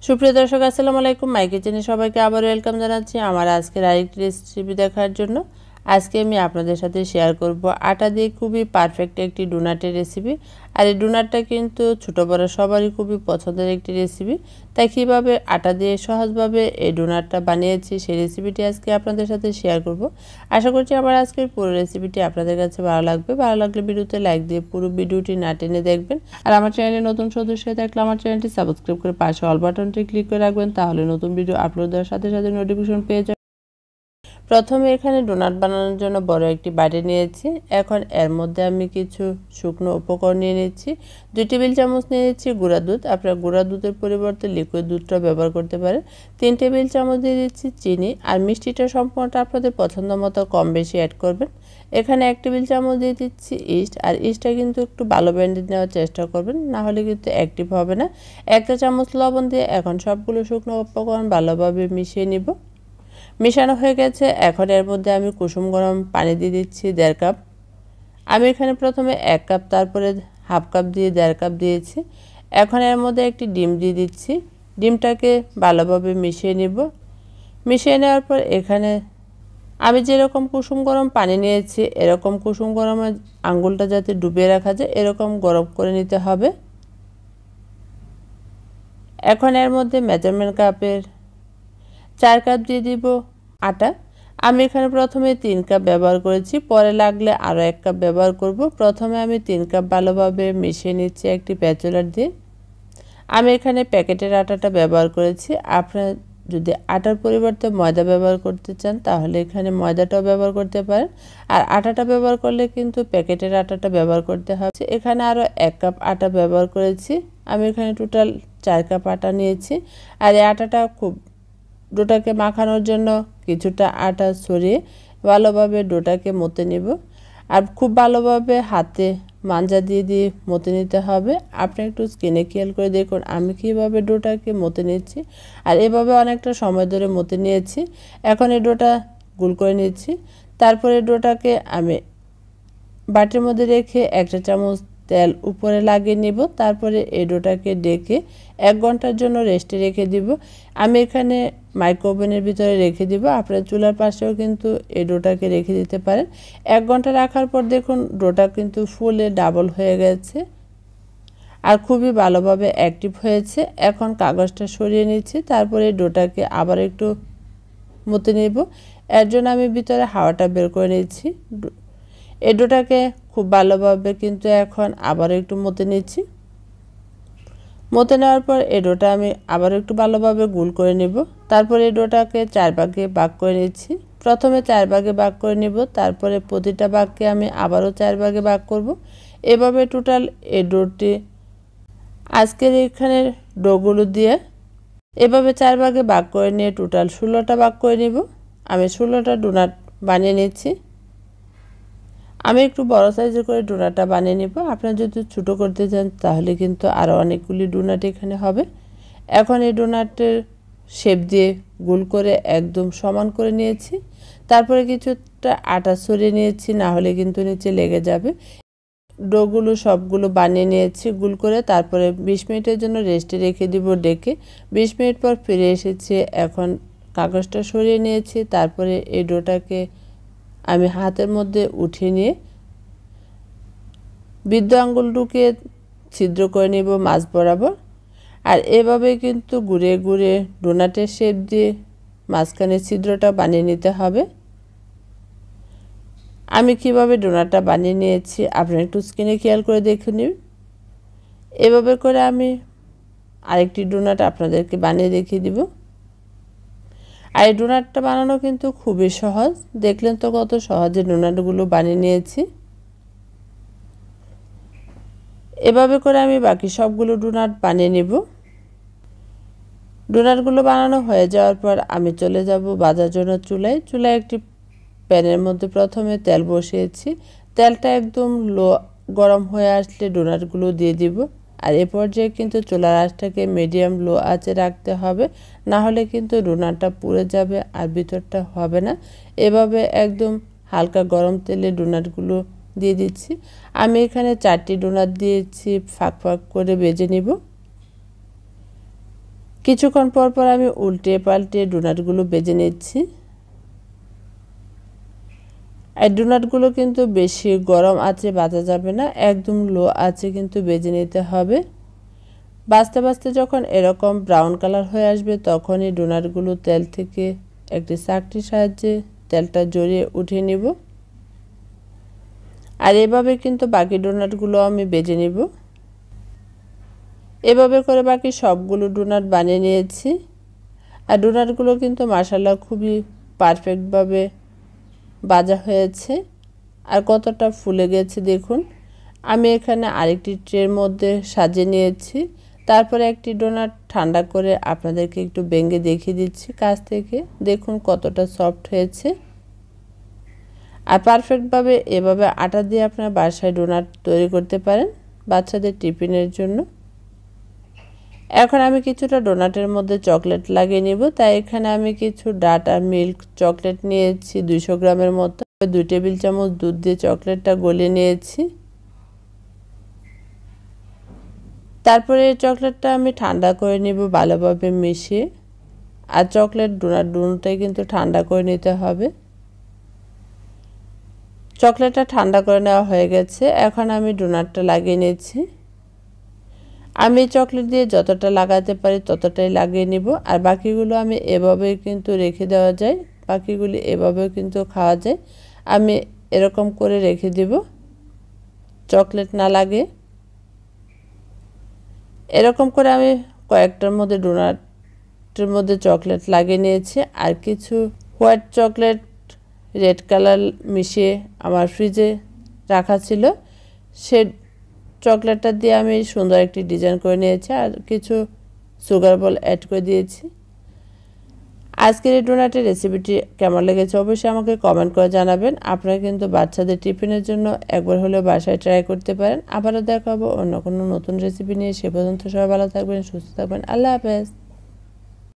সুপ্রিয় দর্শক আসসালামু আলাইকুম। মাই কিচেনে সবাইকে আবার ওয়েলকাম জানাচ্ছি আমার আজকের আরেকটি রেসিপি দেখার জন্য। আজকে আমি আপনাদের সাথে শেয়ার করব আটা দিয়ে খুবই পারফেক্ট একটি ডোনাটের রেসিপি। আর এই ডোনাটটা কিন্তু ছোট বড় সবারই খুবই পছন্দের একটি রেসিপি। তাই কীভাবে আটা দিয়ে সহজভাবে এই ডোনাটটা বানিয়েছি সেই রেসিপিটি আজকে আপনাদের সাথে শেয়ার করব। আশা করছি আমার আজকের পুরো রেসিপিটি আপনাদের কাছে ভালো লাগবে। ভালো লাগলে ভিডিওতে লাইক দিয়ে পুরো ভিডিওটি না টেনে দেখবেন। আর আমার চ্যানেলে নতুন সদস্য হয়ে থাকলে আমার চ্যানেলটি সাবস্ক্রাইব করে পাশে অল বাটনটি ক্লিক করে রাখবেন, তাহলে নতুন ভিডিও আপলোড দেওয়ার সাথে সাথে নোটিফিকেশন পেয়ে যাবেন। প্রথমে এখানে ডোনাট বানানোর জন্য বড় একটি বাটি নিয়েছি। এখন এর মধ্যে আমি কিছু শুকনো উপকরণ নিয়ে নিচ্ছি। 2 টেবিল চামচ নিয়ে নিচ্ছি গুঁড়া দুধ। আপনারা গুঁড়া দুধের পরিবর্তে লিকুইড দুধটা ব্যবহার করতে পারেন। 3 টেবিল চামচ দিয়ে দিচ্ছি চিনি। আর মিষ্টিটা সম্পূর্ণটা আপনাদের পছন্দ মতো কম বেশি অ্যাড করবেন। এখানে 1 টেবিল চামচ দিয়ে দিচ্ছি ইস্ট। আর ইস্টটা কিন্তু একটু ভালো ব্র্যান্ডের নেওয়ার চেষ্টা করবেন, না হলে কিন্তু অ্যাক্টিভ হবে না। 1 চামচ লবণ দিয়ে এখন সবগুলো শুকনো উপকরণ ভালোভাবে মিশিয়ে নিব। মেশানো হয়ে গেছে। এখন এর মধ্যে আমি কুসুম গরম পানি দিয়ে দিচ্ছি 1.5 কাপ। আমি এখানে প্রথমে 1 কাপ, তারপরে হাফ কাপ দিয়ে 1.5 কাপ দিয়েছি। এখন এর মধ্যে একটি ডিম দিয়ে দিচ্ছি। ডিমটাকে ভালোভাবে মিশিয়ে নিব। মিশিয়ে নেওয়ার পর এখানে আমি যেরকম কুসুম গরম পানি নিয়েছি এরকম কুসুম গরমে আঙ্গুলটা যাতে ডুবিয়ে রাখা যায় এরকম গরম করে নিতে হবে। এখন এর মধ্যে মেজারমেন্ট কাপের 4 কাপ দিয়ে দিব আটা। আমি এখানে প্রথমে 3 কাপ ব্যবহার করেছি, পরে লাগলে আরও 1 কাপ ব্যবহার করব। প্রথমে আমি 3 কাপ ভালোভাবে মিশিয়ে নিচ্ছি একটি প্যাচুলার দিয়ে। আমি এখানে প্যাকেটের আটাটা ব্যবহার করেছি। আপনারা যদি আটার পরিবর্তে ময়দা ব্যবহার করতে চান তাহলে এখানে ময়দাটাও ব্যবহার করতে পারেন। আর আটাটা ব্যবহার করলে কিন্তু প্যাকেটের আটাটা ব্যবহার করতে হবে। এখানে আরও 1 কাপ আটা ব্যবহার করেছি। আমি এখানে টোটাল 4 কাপ আটা নিয়েছি। আর এই আটাটা খুব ডোটাকে মাখানোর জন্য কিছুটা আটা ছড়িয়ে ভালোভাবে ডোটাকে মতে নেব। আর খুব ভালোভাবে হাতে মাঞ্জা দিয়ে দিয়ে মতে নিতে হবে। আপনি একটু স্কিনে খেয়াল করে দেখুন আমি কীভাবে ডোটাকে মতে নিচ্ছি। আর এভাবে অনেকটা সময় ধরে মতে নিয়েছি। এখন এই ডোটা গোল করে নিচ্ছি। তারপরে ডোটাকে আমি বাটির মধ্যে রেখে 1 চামচ তেল উপরে লাগিয়ে নিব। তারপরে এই ডোটাকে ডেকে 1 ঘন্টার জন্য রেস্টে রেখে দিব। আমি এখানে মাইক্রোওভেনের ভিতরে রেখে দিব। আপনারা চুলার পাশেও কিন্তু এই ডোটাকে রেখে দিতে পারেন। 1 ঘন্টা রাখার পর দেখুন ডোটা কিন্তু ফুলে ডাবল হয়ে গেছে আর খুবই ভালোভাবে অ্যাক্টিভ হয়েছে। এখন কাগজটা সরিয়ে নিচ্ছি। তারপরে ডোটাকে আবার একটু মতে নেব। এর জন্য আমি ভিতরে হাওয়াটা বের করে নিচ্ছি। এই ডোটাকে খুব ভালোভাবে কিন্তু এখন আবার একটু মতে নিচ্ছি। মতে নেওয়ার পর এই ডোটা আমি আবার একটু ভালোভাবে গোল করে নেব। তারপরে এই ডোটাকে 4 ভাগে ভাগ করে নিচ্ছি। প্রথমে 4 ভাগে ভাগ করে নেব, তারপরে প্রতিটা ভাগকে আমি আবারও 4 ভাগে ভাগ করব। এভাবে টোটাল এই ডোটি আজকের এখানে ডোগুলো দিয়ে এভাবে 4 ভাগে ভাগ করে নিয়ে টোটাল 16টা ভাগ করে নেব। আমি 16টা ডোনাট বানিয়ে নিচ্ছি। আমি একটু বড় সাইজের করে ডোনাটটা বানিয়ে নেব। আপনারা যদি ছোটো করতে চান তাহলে কিন্তু আরও অনেকগুলি ডোনাট এখানে হবে। এখন এই ডোনাটের শেপ দিয়ে গোল করে একদম সমান করে নিয়েছি। তারপরে কিছুটা আটা ছড়িয়ে নিয়েছি, না হলে কিন্তু নিচে লেগে যাবে। ডোগুলো সবগুলো বানিয়ে নিয়েছি গোল করে। তারপরে 20 মিনিটের জন্য রেস্টে রেখে দিব ডেকে। 20 মিনিট পর ফিরে এসেছি। এখন কাগজটা সরিয়ে নিয়েছি। তারপরে এই ডোটাকে আমি হাতের মধ্যে উঠিয়ে নিয়ে বৃদ্ধ আঙ্গুল ঢুকিয়ে ছিদ্র করে নেব মাছ বরাবর। আর এভাবে কিন্তু ঘুরে ঘুরে ডোনাটের শেপ দিয়ে মাঝখানে ছিদ্রটা বানিয়ে নিতে হবে। আমি কিভাবে ডোনাটটা বানিয়ে নিয়েছি আপনারা একটু স্ক্রিনে খেয়াল করে দেখে নিন। এভাবে করে আমি আরেকটি ডোনাট আপনাদেরকে বানিয়ে দেখিয়ে দিব। আর এই ডোনাটটা বানানো কিন্তু খুবই সহজ। দেখলেন তো কত সহজে ডোনাটগুলো বানিয়ে নিয়েছি। এভাবে করে আমি বাকি সবগুলো ডোনাট বানিয়ে নেব। ডোনাটগুলো বানানো হয়ে যাওয়ার পর আমি চলে যাব ভাজার জন্য চুলায়। চুলায় একটি প্যানের মধ্যে প্রথমে তেল বসিয়েছি। তেলটা একদম লো গরম হয়ে আসলে ডোনাটগুলো দিয়ে দিব। আর এ পর্যায়ে কিন্তু চুলার আঁচটাকে মিডিয়াম লো আঁচে রাখতে হবে, না হলে কিন্তু ডোনাটটা পুড়ে যাবে আর ভিতরটা হবে না। এভাবে একদম হালকা গরম তেলে ডোনাটগুলো দিয়ে দিচ্ছি। আমি এখানে 4টি ডোনাট দিয়েছি, ফাঁক ফাঁক করে ভেজে নিব। কিছুক্ষণ পর পর আমি উল্টে পাল্টে ডোনাটগুলো ভেজে নিচ্ছি। এই ডোনাটগুলো কিন্তু বেশি গরম আঁচে ভাজা যাবে না, একদম লো আঁচে কিন্তু ভেজে নিতে হবে। ভাজতে ভাজতে যখন এরকম ব্রাউন কালার হয়ে আসবে তখনই ডোনাটগুলো তেল থেকে একটি চাকতির সাহায্যে তেলটা জড়িয়ে উঠিয়ে নিব। আর এভাবে কিন্তু বাকি ডোনাটগুলো আমি ভেজে নিব। এভাবে করে বাকি সবগুলো ডোনাট বানিয়ে নিয়েছি। আর ডোনাটগুলো কিন্তু মাশাআল্লাহ খুবই পারফেক্টভাবে ভাজা হয়েছে আর কতটা ফুলে গেছে দেখুন। আমি এখানে আরেকটি ট্রের মধ্যে সাজিয়ে নিয়েছি। তারপরে একটি ডোনাট ঠান্ডা করে আপনাদেরকে একটু ভেঙে দেখিয়ে দিচ্ছি কাছ থেকে। দেখুন কতটা সফট হয়েছে। আর পারফেক্টভাবে এভাবে আটা দিয়ে আপনারা বাসায় ডোনাট তৈরি করতে পারেন বাচ্চাদের টিফিনের জন্য। এখন আমি কিছুটা ডোনাটের মধ্যে চকলেট লাগিয়ে নিব। তাই এখানে আমি কিছু ডার্ট আর মিল্ক চকলেট নিয়েছি 200 গ্রামের মতো। 2 টেবিল চামচ দুধ দিয়ে চকলেটটা গলিয়ে নিয়েছি। তারপরে এই চকলেটটা আমি ঠান্ডা করে নিব ভালোভাবে মিশিয়ে। আর চকলেট ডোনাট দুটোই কিন্তু ঠান্ডা করে নিতে হবে। চকলেটটা ঠান্ডা করে নেওয়া হয়ে গেছে। এখন আমি ডোনাটটা লাগিয়ে নিচ্ছি। আমি চকলেট দিয়ে যতটা লাগাতে পারি ততটাই লাগিয়ে নিব। আর বাকিগুলো আমি এভাবেই কিন্তু রেখে দেওয়া যায়, বাকিগুলি এভাবেও কিন্তু খাওয়া যায়। আমি এরকম করে রেখে দিব চকলেট না লাগে। এরকম করে আমি কয়েকটার মধ্যে ডোনাটের মধ্যে চকলেট লাগিয়ে নিয়েছি। আর কিছু হোয়াইট চকলেট রেড কালার মিশিয়ে আমার ফ্রিজে রাখা ছিল, সে চকলেটটা দিয়ে আমি সুন্দর একটি ডিজাইন করে নিয়েছি আর কিছু সুগার বল অ্যাড করে দিয়েছি। আজকের এই ডোনাটের রেসিপিটি কেমন লেগেছে অবশ্যই আমাকে কমেন্ট করে জানাবেন। আপনারা কিন্তু বাচ্চাদের টিফিনের জন্য একবার হলেও বাসায় ট্রাই করতে পারেন। আবারও দেখা হবে অন্য কোনো নতুন রেসিপি নিয়ে। সে পর্যন্ত সবাই ভালো থাকবেন, সুস্থ থাকবেন। আল্লাহ হাফেজ।